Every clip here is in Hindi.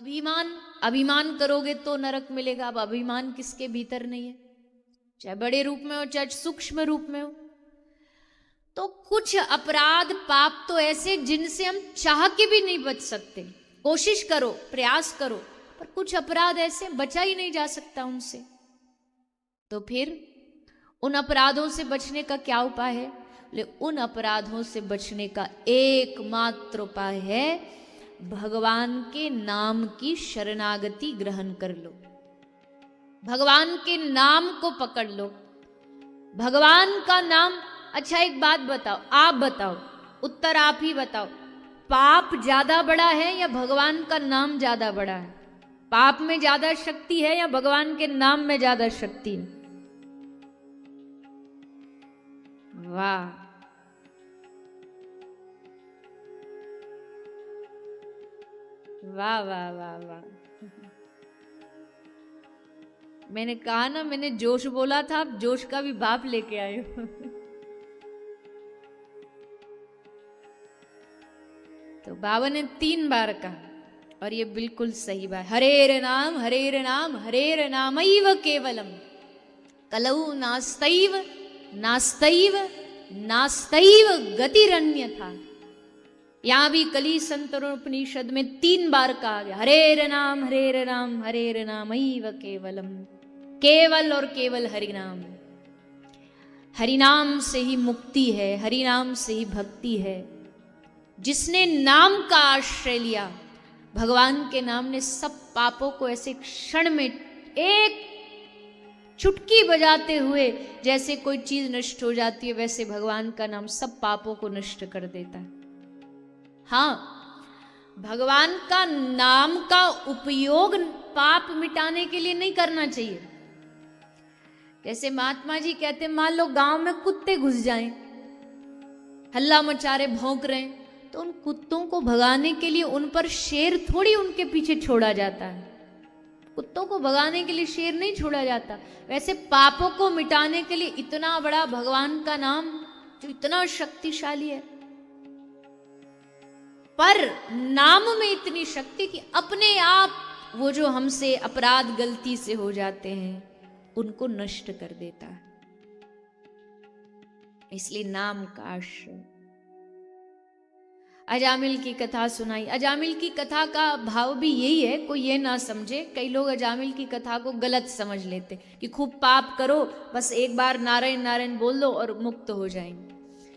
अभिमान, अभिमान करोगे तो नरक मिलेगा। अब अभिमान किसके भीतर नहीं है, चाहे बड़े रूप में हो चाहे सूक्ष्म रूप में हो। तो कुछ अपराध पाप तो ऐसे जिनसे हम चाह के भी नहीं बच सकते, कोशिश करो प्रयास करो, पर कुछ अपराध ऐसे बचा ही नहीं जा सकता उनसे। तो फिर उन अपराधों से बचने का क्या उपाय है? उन अपराधों से बचने का एकमात्र उपाय है भगवान के नाम की शरणागति ग्रहण कर लो, भगवान के नाम को पकड़ लो, भगवान का नाम। अच्छा एक बात बताओ, आप बताओ, उत्तर आप ही बताओ, पाप ज्यादा बड़ा है या भगवान का नाम ज्यादा बड़ा है? पाप में ज्यादा शक्ति है या भगवान के नाम में ज्यादा शक्ति है? वाह, वाह वाह वाह वाह। मैंने कहा ना, मैंने जोश बोला था, आप जोश का भी भाप लेके आए हो। तो बाबा ने 3 बार कहा और ये बिल्कुल सही बात। हरेर नाम हरेर नामैव केवलम कलौ नास्तैव नास्तैव नास्तैव गतिरन्यथा। यहां भी कली संतरण उपनिषद में 3 बार कहा गया हरेर नाम हरेर नामैव केवलम। केवल और केवल हरिनाम, हरिनाम से ही मुक्ति है, हरिनाम से ही भक्ति है। जिसने नाम का आश्रय लिया, भगवान के नाम ने सब पापों को ऐसे क्षण में, एक चुटकी बजाते हुए जैसे कोई चीज नष्ट हो जाती है, वैसे भगवान का नाम सब पापों को नष्ट कर देता है। हाँ, भगवान का नाम का उपयोग पाप मिटाने के लिए नहीं करना चाहिए। जैसे महात्मा जी कहते हैं, मान लो गांव में कुत्ते घुस जाएं, हल्ला मचा रहे, भौंक रहे हैं, तो उन कुत्तों को भगाने के लिए उन पर शेर थोड़ी उनके पीछे छोड़ा जाता है। कुत्तों को भगाने के लिए शेर नहीं छोड़ा जाता। वैसे पापों को मिटाने के लिए इतना बड़ा भगवान का नाम जो इतना शक्तिशाली है, पर नाम में इतनी शक्ति कि अपने आप वो जो हमसे अपराध गलती से हो जाते हैं उनको नष्ट कर देता है। इसलिए नाम का आश्रय। अजामिल की कथा सुनाई। अजामिल की कथा का भाव भी यही है, कोई ये ना समझे, कई लोग अजामिल की कथा को गलत समझ लेते कि खूब पाप करो, बस एक बार नारायण नारायण बोल दो और मुक्त हो जाएंगे।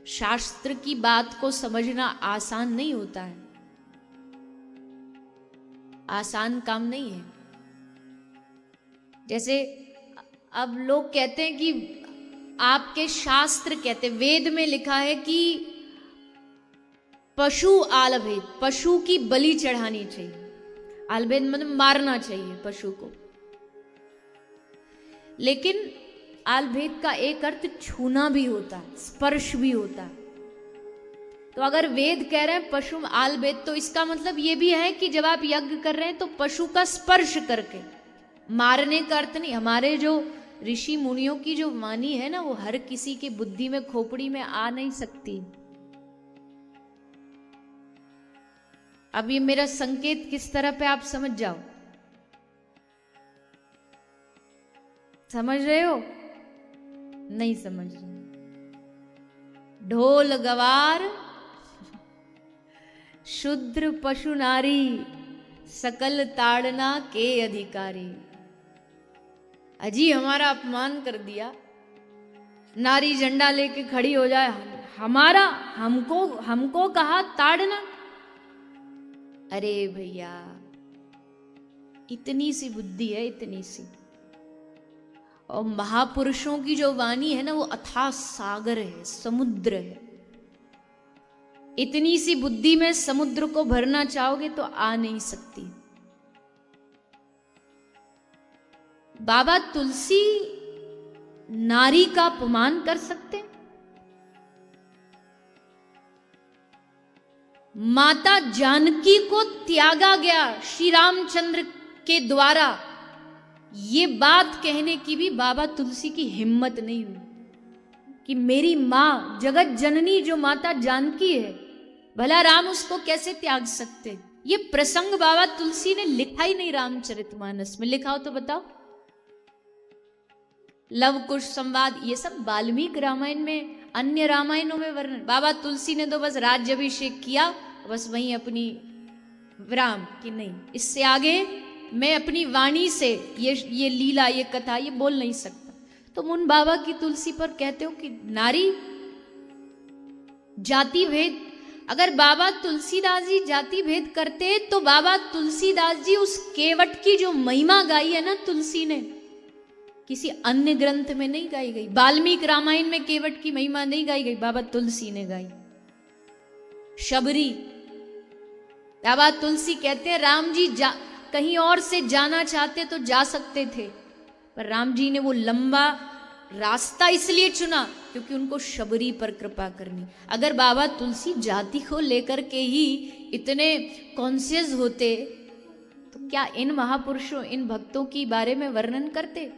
शास्त्र की बात को समझना आसान नहीं होता है, आसान काम नहीं है। जैसे अब लोग कहते हैं कि आपके शास्त्र कहते, वेद में लिखा है कि पशु आलभेद, पशु की बलि चढ़ानी चाहिए। आलभेद मतलब मारना चाहिए पशु को। लेकिन आलभेद का एक अर्थ छूना भी होता है, स्पर्श भी होता है। तो अगर वेद कह रहे हैं पशु आलभेद, तो इसका मतलब ये भी है कि जब आप यज्ञ कर रहे हैं तो पशु का स्पर्श करके, मारने का अर्थ नहीं। हमारे जो ऋषि मुनियों की जो वाणी है ना, वो हर किसी की बुद्धि में, खोपड़ी में आ नहीं सकती। अब ये मेरा संकेत किस तरह पे आप समझ जाओ, समझ रहे हो? नहीं समझ रहे। ढोल गवार शूद्र पशु नारी, सकल ताड़ना के अधिकारी। अजी हमारा अपमान कर दिया, नारी झंडा लेके खड़ी हो जाए, हमारा हमको कहा ताड़ना। अरे भैया, इतनी सी बुद्धि है, इतनी सी। और महापुरुषों की जो वाणी है ना, वो अथाह सागर है, समुद्र है। इतनी सी बुद्धि में समुद्र को भरना चाहोगे तो आ नहीं सकती। बाबा तुलसी नारी का अपमान कर सकते हैं? माता जानकी को त्यागा गया श्री रामचंद्र के द्वारा, ये बात कहने की भी बाबा तुलसी की हिम्मत नहीं हुई कि मेरी मां, जगत जननी जो माता जानकी है, भला राम उसको कैसे त्याग सकते? ये प्रसंग बाबा तुलसी ने लिखा ही नहीं रामचरितमानस में, लिखा हो तो बताओ। लव कुश संवाद ये सब वाल्मीकि रामायण में, अन्य रामायणों में वर्णन। बाबा तुलसी ने तो बस राज्याभिषेक किया, बस वहीं अपनी विराम की नहीं, इससे आगे मैं अपनी वाणी से ये लीला, ये कथा, ये बोल नहीं सकता। तुम उन बाबा की तुलसी पर कहते हो कि नारी जाति भेद। अगर बाबा तुलसीदास जी जाति भेद करते तो बाबा तुलसीदास जी उस केवट की जो महिमा गाई है ना तुलसी ने, किसी अन्य ग्रंथ में नहीं गाई गई। वाल्मीकि रामायण में केवट की महिमा नहीं गाई गई, बाबा तुलसी ने गाई। शबरी, बाबा तुलसी कहते हैं राम जी कहीं और से जाना चाहते तो जा सकते थे, पर राम जी ने वो लंबा रास्ता इसलिए चुना क्योंकि उनको शबरी पर कृपा करनी। अगर बाबा तुलसी जाति को लेकर के ही इतने कॉन्शियस होते तो क्या इन महापुरुषों, इन भक्तों की बारे में वर्णन करते?